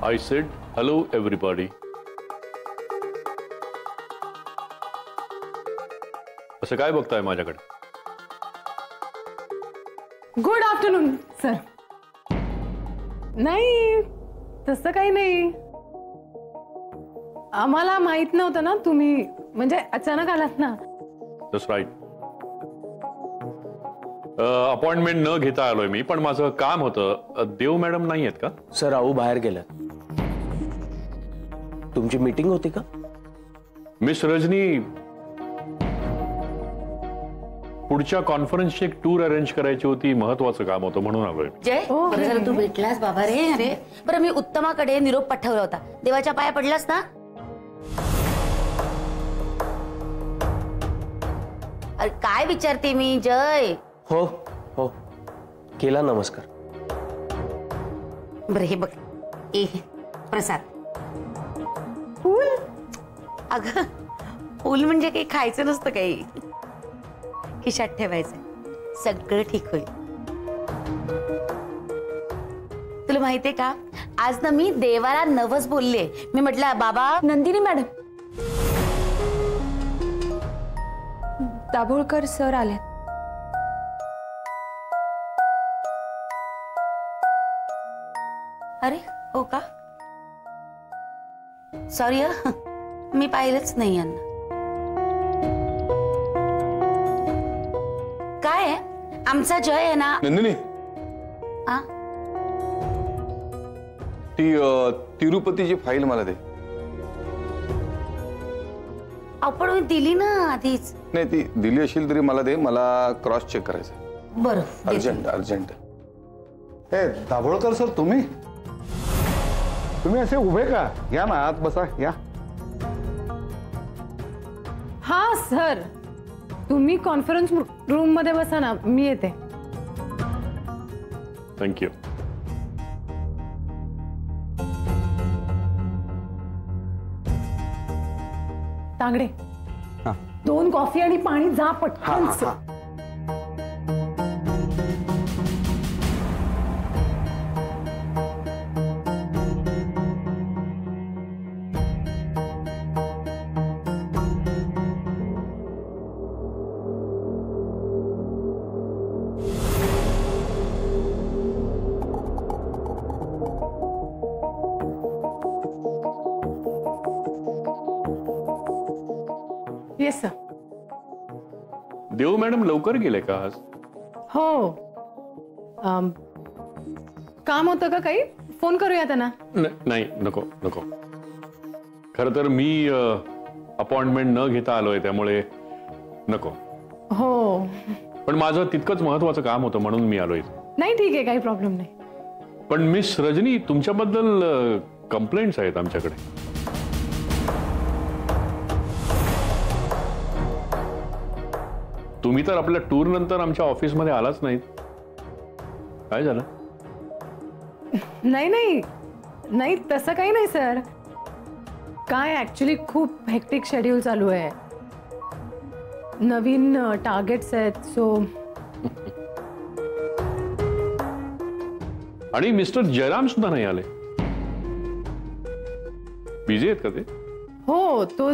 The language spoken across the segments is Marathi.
I said hello everybody. असं काय बघताय माझ्याकडे? Good afternoon sir. नाही तसं काही नाही, आम्हाला माहित नव्हतं ना तुम्ही म्हणजे अचानक आलात ना. That's right. अपॉइंटमेंट न घेता आलोय मी, पण माझं काम होतं. देव मॅडम नाही आहेत का? सर राहू बाहेर गेला. तुमची मीटिंग होती का? मिस रजनी, पुढच्या कॉन्फरन्सची एक टूर अरेंज करायची होती, महत्वाचं काम होतं म्हणून आलोय. जय बरं झालं तू भेटलास बाबा रे. अरे बरं मी उत्तमाकडे निरोप पाठवला होता, देवाच्या पाया पडलास ना? अरे काय विचारते मी जय? हो हो केला नमस्कार. बरं हे बघ, ए प्रसाद. फूल? अगं फूल म्हणजे काही खायचं नसतं, काही खिशात ठेवायचं, सगळं ठीक होईल. तुला माहितीये का, आज ना मी देवाला नवस बोलले. मी म्हटलं बाबा. नंदिनी मॅडम, दाभोळकर सर आले. अरे हो का? सॉरी मी पाहिलंच नाही यांना. काय आहे? आमचा जय आहे ना. नंदिनी, आ? ती तिरुपतीची फाईल मला दे. आपण मी दिली ना आधीच. नाही ती दिली असेल तरी मला दे, मला क्रॉस चेक करायचं. बरं अर्जंट अर्जंट. हे दाभोळकर सर, तुम्ही असे उभे का? या ना आत बसा, या. हा सर, तुम्ही कॉन्फरन्स रूम मध्ये बसा ना, मी येते. थँक्यू. तांगडे, 2 कॉफी आणि पाणी जा पटकन. Yes sir. देव मॅडम लवकर गेले का आज? हो, काम होतं का काही? फोन करूया त्यांना. नाही नको नको. खरं तर मी अपॉइंटमेंट न घेता आलोय, त्यामुळे नको. हो पण माझं तितकंच महत्वाचं काम होतं म्हणून मी आलोय. नाही ठीक आहे, काही प्रॉब्लेम नाही. पण मिस रजनी, तुमच्याबद्दल कंप्लेंट्स आहेत आमच्याकडे. तुम्ही तर आपल्या टूर नंतर आमच्या ऑफिसमध्ये आलाच नाहीत. काय झालं? नाही नाही नाही, तसं काही नाही सर. काय ऍक्च्युली खूप हेक्टिक शेड्यूल चालू आहे, नवीन टार्गेट्स आहेत, सो. आणि मिस्टर जयराम सुद्धा नाही आले. बिझी आहेत का ते? हो, तो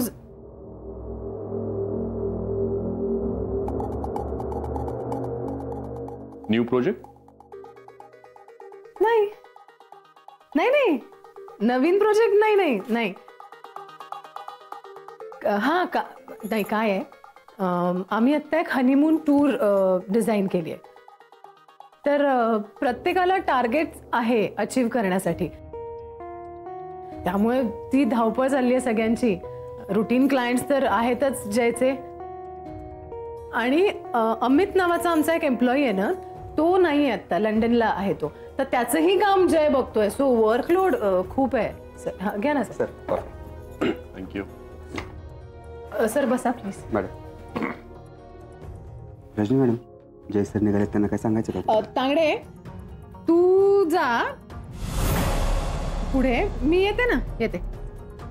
न्यू प्रोजेक्ट? नाही नाही नाही, नवीन प्रोजेक्ट नाही. नाही नाही. हा का नाही, काय आहे, आम्ही आत्ता एक हनीमून टूर डिझाईन केली आहे. तर प्रत्येकाला टार्गेट आहे अचीव करण्यासाठी, त्यामुळे ती धावपळ चालली आहे सगळ्यांची. रुटीन क्लायंट्स तर आहेतच जयचे, आणि अमित नावाचा आमचा एक एम्प्लॉई आहे ना, तो नाही आता, लंडनला आहे तो. तर त्याचंही काम जय बघतोय, सो वर्कलोड खूप आहे. सर घ्या ना सर. थँक्यू. सर बसा please. Madam, Rajni madam, Jay sir निघाले, त्यांना काय सांगायचं का? तांगडे, तू जा पुढे, मी येते ना, येते.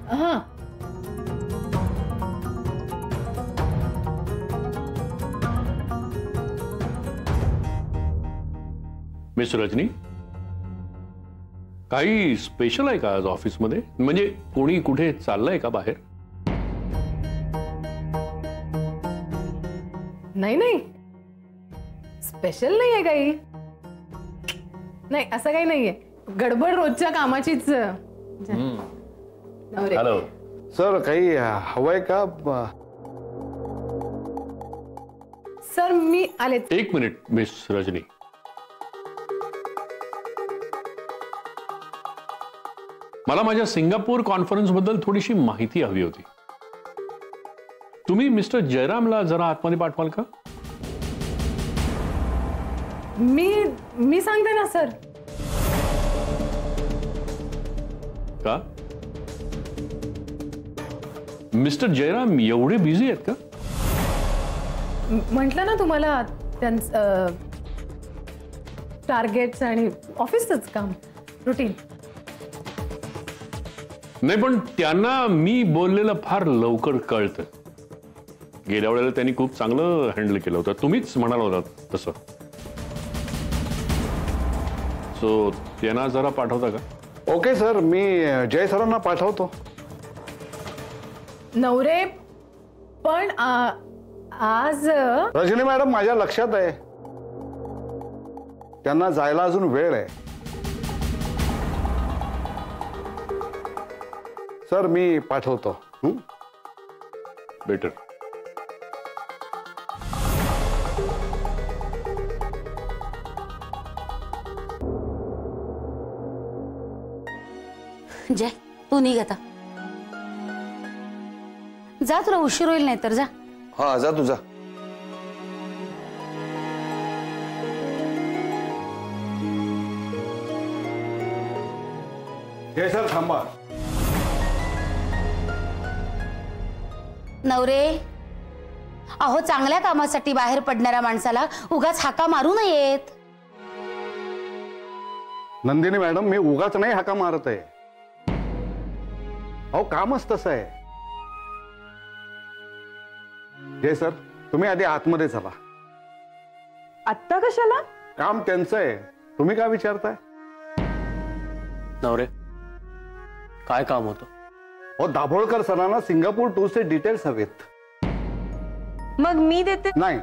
हा मिस रजनी, काही स्पेशल आहे का आज ऑफिसमध्ये? म्हणजे कोणी कुठे चाललंय का बाहेर? नाही नाही, स्पेशल नाहीये काही. नाही असं काही नाहीये, गडबड रोजच्या कामाचीच. नवरे. हॅलो. सर काही हवंय का? सर मी आले. एक मिनिट मिस रजनी. मला माझ्या सिंगापूर कॉन्फरन्स बद्दल थोडीशी माहिती हवी होती. तुम्ही मिस्टर जयरामला जरा आतमध्ये पाठवाल का? मी सांगते ना सर. का मिस्टर जयराम एवढे बिझी आहेत का? म्हटलं ना तुम्हाला, त्यांचं टार्गेट्स आणि ऑफिसच काम रुटीन. नाही पण त्यांना मी बोललेलं फार लवकर कळतं. गेल्या वेळेला त्यांनी खूप चांगलं हँडल केलं होतं, तुम्हीच म्हणाला होता तसं. सो त्यांना जरा पाठवता का? ओके सर, मी जय सरांना पाठवतो. नवरे पण आज रजनी मॅडम माझ्या लक्षात आहे, त्यांना जायला अजून वेळ आहे. सर मी पाठवतो. बेटर. जय तू निघ आता. जा, तुला उशीर होईल नाही तर. जा. हा जा तुझा. जय सर थांबा. नवरे, अहो चांगल्या कामासाठी बाहेर पडणाऱ्या माणसाला उगाच हाका मारू नयेत. नंदिनी मॅडम, मी उगाच नाही हाका मारत आहे. अहो कामच तसं आहे. जय सर, तुम्ही आधी आतमध्ये चला. आत्ता कशाला? काम त्यांचं आहे, तुम्ही काय विचारताय? नवरे, काय काम होतं? हो, दाभोळकर सरांना सिंगापूर टूरचे डिटेल्स हवेत. मग मी देते. नाही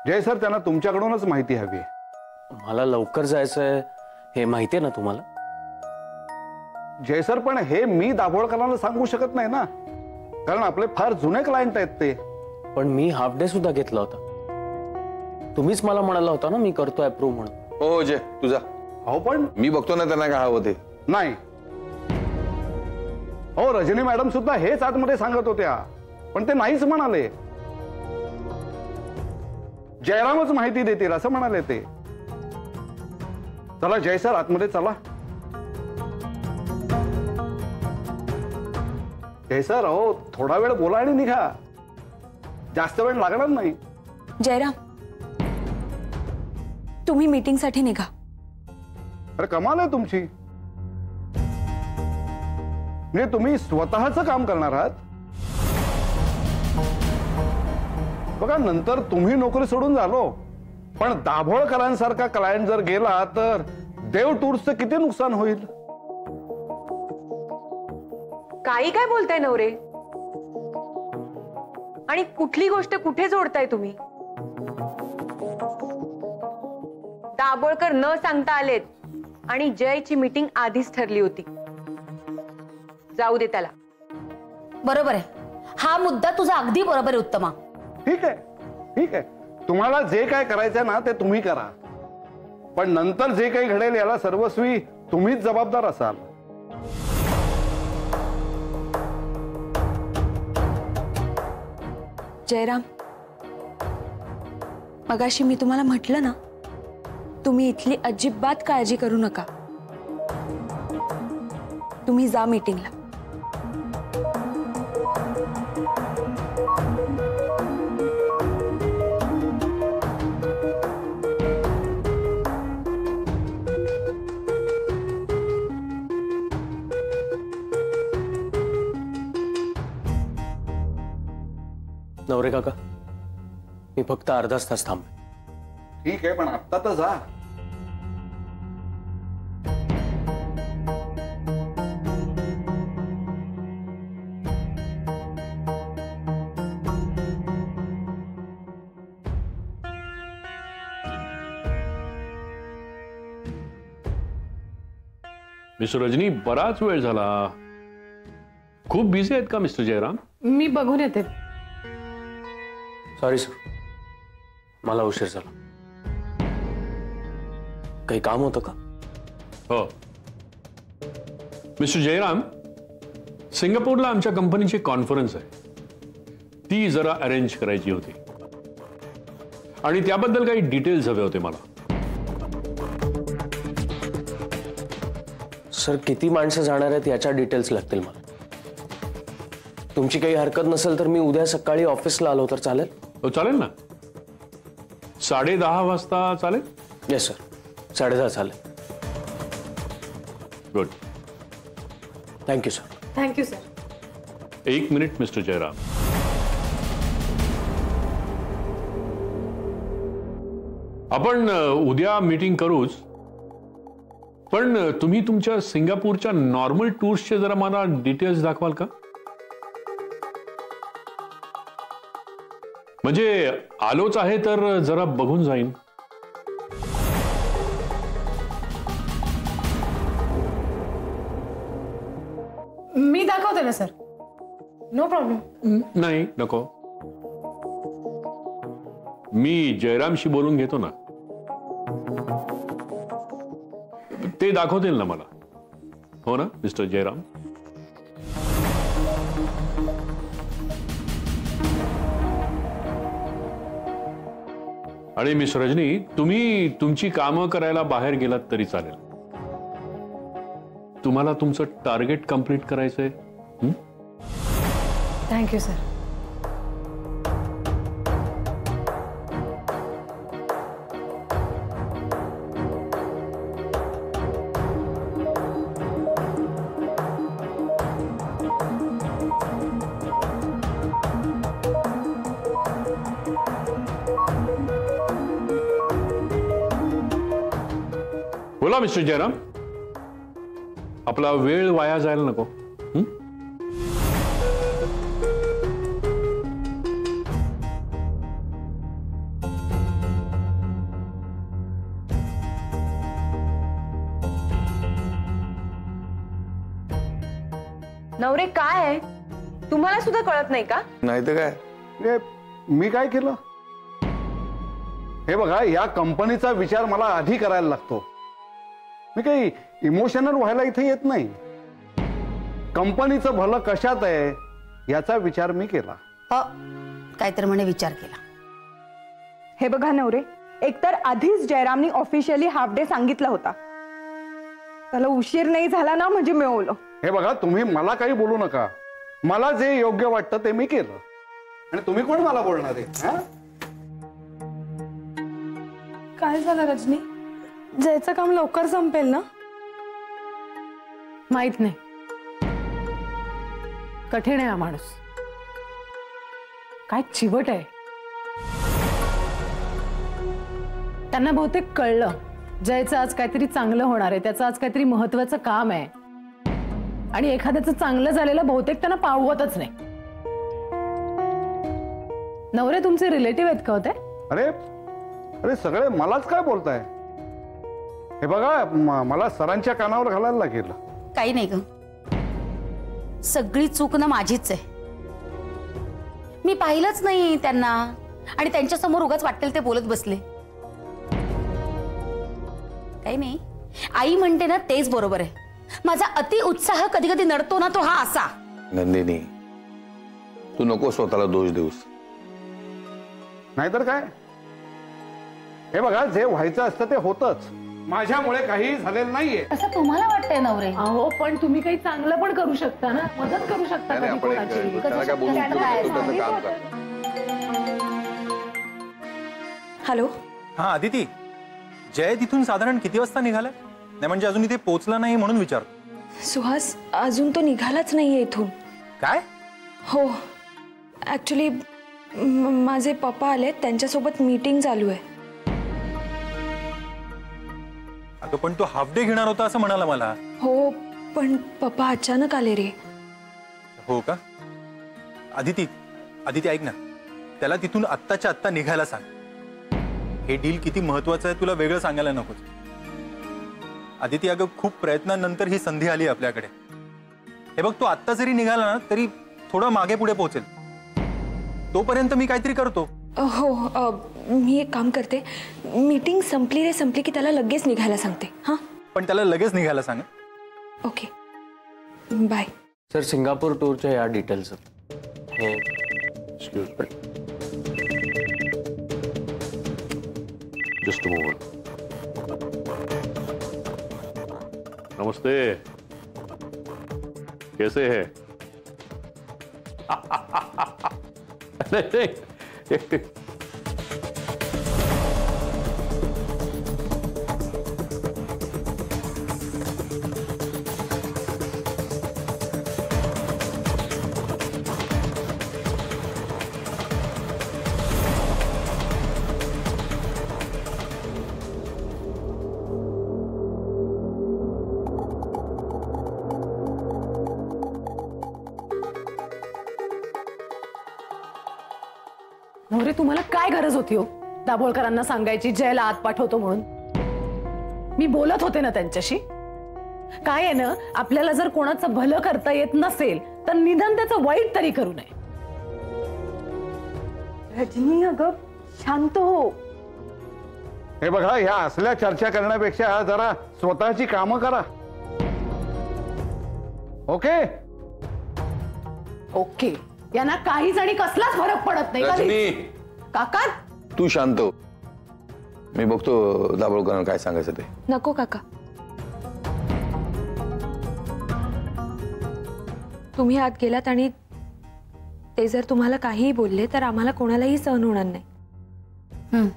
जय सर, त्यांना तुमच्याकडूनच माहिती हवी आहे. मला लवकर जायचंय हे माहिती आहे ना तुम्हाला. जय सर, पण हे मी दाभोळकरांना सांगू शकत नाही ना, कारण आपले फार जुने क्लायंट आहेत ते. पण मी हाफ डे सुद्धा घेतला होता. तुम्हीच मला म्हणाला होता ना मी करतो अप्रूव्ह म्हणून. हो जय तुझा. हो पण मी बघतो ना त्यांना काय हवं ते. नाही. हो, रजनी मॅडम सुद्धा हेच आतमध्ये सांगत होत्या, पण ते नाहीच म्हणाले. जयरामच माहिती देतील असं म्हणाले ते. चला जय सर, आतमध्ये चला. जय सर, हो थोडा वेळ बोला आणि निघा, जास्त वेळ लागणार नाही. जयराम, तुम्ही मीटिंग साठी निघा. अरे कमाल आहे तुमची. म्हणजे तुम्ही स्वतःच काम करणार आहात. बघा, नंतर तुम्ही नोकरी सोडून झालो, पण दाभोळकरांसारखा क्लायंट जर गेला तर देव टूर्सचं किती नुकसान होईल. काही काय बोलताय नवरे? आणि कुठली गोष्ट कुठे जोडताय तुम्ही? दाभोळकर न सांगता आलेत आणि जयची मीटिंग आधीच ठरली होती. जाऊ दे त्याला. बरोबर आहे, हा मुद्दा तुझा अगदी बरोबर आहे उत्तमा. ठीक आहे, ठीक आहे, तुम्हाला जे काय करायचं ना ते तुम्ही करा, पण नंतर जे काही घडेल याला सर्वस्वी तुम्हीच जबाबदार असाल. जयराम, मगाशी मी तुम्हाला म्हटलं ना, तुम्ही इथली अजिबात काळजी करू नका. तुम्ही जा मीटिंगला. नवरे काका, मी फक्त अर्धाच तास थांबे. ठीक आहे, पण आत्ता तर जा. मिस्टर रजनी, बराच वेळ झाला. खूप बिझी आहेत का मिस्टर जयराम? मी बघून येते. सॉरी सर, मला उशीर झाला. काही काम होतं का? हो मिस्टर जयराम, सिंगापूरला आमच्या कंपनीची कॉन्फरन्स आहे, ती जरा अरेंज करायची होती आणि त्याबद्दल काही डिटेल्स हवे होते मला. सर, किती माणसं जाणार आहेत याच्या डिटेल्स लागतील मला. तुमची काही हरकत नसेल तर मी उद्या सकाळी ऑफिसला आलो तर चालेल? हो चालेल ना. 10:30 वाजता चालेल? येस सर, 10:30 चालेल. Good. Thank you sir. Thank you sir. 1 minute mister Jairam. आपण उद्या मीटिंग करूच, पण तुम्ही तुमच्या सिंगापूरच्या नॉर्मल टूर्सचे जरा मला डिटेल्स दाखवाल का? म्हणजे आलोच आहे तर जरा बघून जाईन. मी दाखवते ना सर, नो प्रॉब्लेम. नाही नको, मी जयरामशी बोलून घेतो ना, ते दाखवतील ना मला. हो ना मिस्टर जयराम? आणि मिस रजनी, तुम्ही तुमची कामं करायला बाहेर गेलात तरी चालेल. तुम्हाला तुमचं टार्गेट कंप्लीट करायचंय. Thank you sir. बोला मिस्टर जयराम, आपला वेळ वाया जायला नको. नवरे काय आहे, तुम्हाला सुद्धा कळत नाही का? नाही तर काय. हे मी काय केलं? हे बघा, या कंपनीचा विचार मला आधी करायला लागतो. मी काही इमोशनल व्हायला इथे येत नाही. कंपनीचं भलं कशात आहे याचा विचार मी केला. काहीतरी म्हणे विचार केला. हे बघा नवरे, एकतर आधीच जयरामनी ऑफिशियली हाफ डे सांगितला होता. त्याला उशीर नाही झाला ना म्हणजे मिळवलं. हे बघा, तुम्ही मला काही बोलू नका. मला जे योग्य वाटतं ते मी केलं, आणि तुम्ही कोण मला बोलणार आहे? काय झालं रजनी? जयचं काम लवकर संपेल ना? माहित नाही, कठीण आहे हा माणूस. काय चिवट आहे. त्यांना बहुतेक कळलं जयचं आज काहीतरी चांगलं होणार आहे, त्याचं आज काहीतरी महत्वाचं काम आहे, आणि एखाद्याचं चांगलं झालेलं बहुतेक त्यांना पाववतच नाही. नवरे तुमचे रिलेटिव्ह आहेत का होते? अरे अरे, सगळे मलाच काय बोलताय? हे बघा, मला सरांच्या कानावर घालायला लागेल. काही नाही ग, सगळी चूक ना माझीच आहे. मी पाहिलंच नाही त्यांना, आणि त्यांच्या समोर उगाच वाटेल ते बोलत बसले. काही नाही, आई म्हणते ना तेच बरोबर आहे. माझा अति उत्साह कधी कधी नडतो ना, तो हा असा. नंदिनी, तू नको स्वतःला दोष देऊस. नाहीतर काय. हे बघा, जे व्हायचं असतं ते होतच. माझ्यामुळे काही झालेलं नाहीये असं तुम्हाला वाटतंय नवरे? अहो, पण तुम्ही काही चांगलं पण करू शकता ना, मदत करू शकता नाही, कधी आपण कोणाची. त्याला काय बोलू, तू त्याचं काम कर. हॅलो. हा अदिती, जय तिथून साधारण किती वाजता निघालाय? नाही म्हणजे अजून इथे पोहोचला नाही म्हणून विचार. सुहास, अजून तो निघालाच नाहीये इथून. काय? हो, ऍक्च्युली माझे पप्पा आले, त्यांच्यासोबत मीटिंग चालू आहे. अगं पण तो हाफ डे घेणार होता असं म्हणाला मला. हो, पण पप्पा अचानक आले रे. हो का? अदिती, अदिती ऐक ना, त्याला तिथून आत्ताच्या आत्ता निघायला सांग. हे डील किती महत्वाचं आहे तुला वेगळं सांगायला नको. आदिती, अगं खूप प्रयत्नानंतर ही संधी आली आपल्याकडे. हे बघ, तू आत्ता जरी निघाला ना तरी थोडं मागे पुढे पोहोचेल. तोपर्यंत मी काहीतरी करतो. हो, मी एक काम करते, मीटिंग संपली रे संपली की त्याला लगेच निघायला सांगते. हां, पण त्याला लगेच निघायला सांग. Okay, bye. सर, सिंगापूर टूरच्या या details. Excuse me, just moment. नमस्ते, कैसे है? नहीं, नवरे, तुम्हाला काय गरज होती हो दाभोळकरांना सांगायची जयला आत पाठवतो म्हणून? मी बोलत होते ना त्यांच्याशी. काय आहे ना, आपल्याला जर कोणाचं भलं करता येत नसेल तर निदान त्याचं वाईट तरी करू नये. रजनी, अगं शांत हो. हे बघा, ह्या असल्या चर्चा करण्यापेक्षा जरा स्वतःची कामं करा. ओके ओके, यांना काहीच आणि कसलाच फरक पडत नाही. रजनी, काका तू शांत हो. मी बघतो दाभोळकरांना काय सांगायचं ते. नको काका, तुम्ही आत गेलात आणि ते जर तुम्हाला काहीही बोलले तर आम्हाला कोणालाही सहन होणार नाही.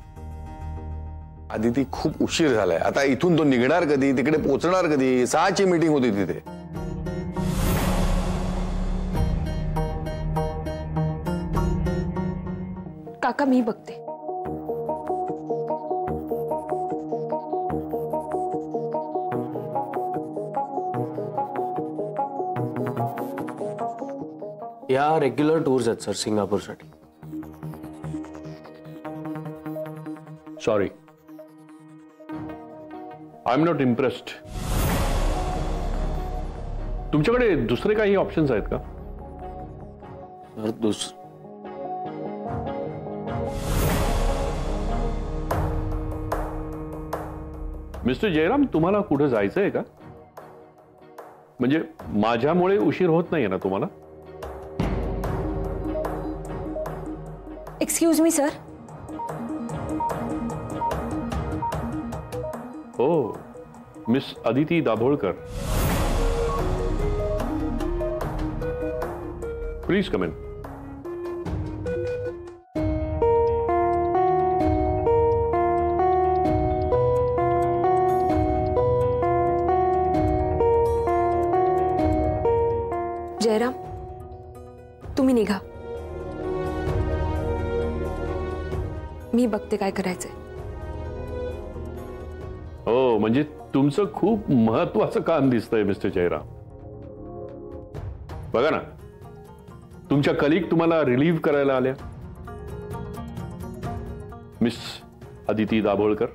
आदिती, खूप उशीर झालाय. आता इथून तो निघणार कधी, तिकडे पोहोचणार कधी? 6ची मीटिंग होती तिथे. काका, मी बघते. या रेग्युलर टूर्स आहेत सर सिंगापूरसाठी. Sorry, I am not impressed. तुमच्याकडे दुसरे काही ऑप्शन्स आहेत का? सर, मिस्टर जयराम, तुम्हाला कुठे जायचंय का? म्हणजे माझ्यामुळे उशीर होत नाहीये ना तुम्हाला? Excuse me sir. हो, miss Aditi Dabholkar, please come in. Jairam, तुम्ही निघा. मी बघते काय करायचंय. हो, म्हणजे तुमचं खूप महत्वाचं काम दिसतंय मिस्टर जयराम. बघा ना, तुमच्या कलिग तुम्हाला रिलीव्ह करायला आल्या. मिस अदिती दाभोळकर.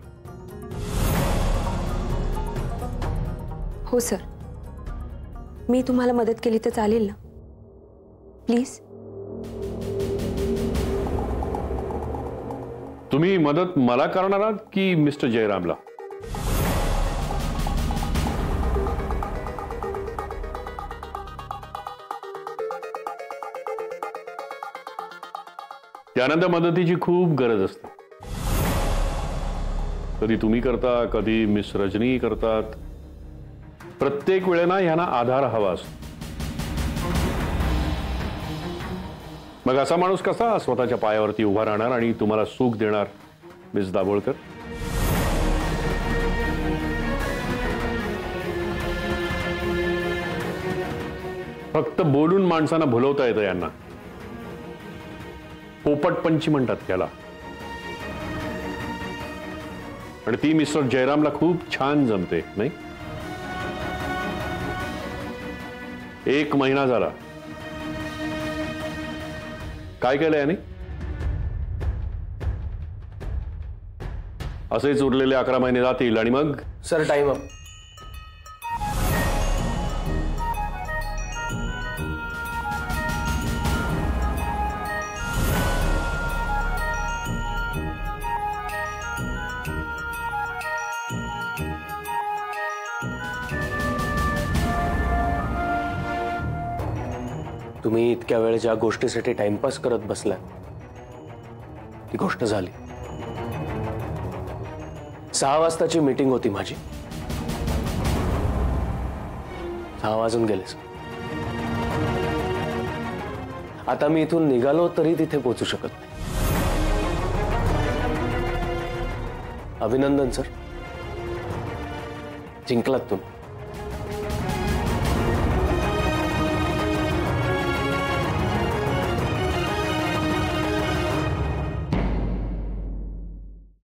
हो सर, मी तुम्हाला मदत केली तर चालेल ना? प्लीज. तुम्ही मदत मला करणार आहात की मिस्टर जयरामला? त्यानंतर मदतीची खूप गरज असते. कधी तुम्ही करता, कधी मिस रजनी करतात. प्रत्येक वेळेला यांना आधार हवा असतो. मग असा माणूस कसा स्वतःच्या पायावरती उभा राहणार आणि तुम्हाला सुख देणार मिस दाभोळकर? फक्त बोलून माणसांना भुलवता येतं यांना. पोपटपंची म्हणतात त्याला. आणि ती मिस्टर जयरामला खूप छान जमते, नाही? 1 महिना झाला. काय केलं याने? असेच उरलेले 11 महिने जातील आणि मग? Sir, time up. तुम्ही इतक्या वेळ ज्या गोष्टीसाठी टाइमपास करत बसला ती गोष्ट झाली. 6 वाजताची मीटिंग होती माझी. 6 वाजून गेले. आता मी इथून निघालो तरी तिथे पोहोचू शकत नाही. अभिनंदन सर, जिंकलात तुम्ही.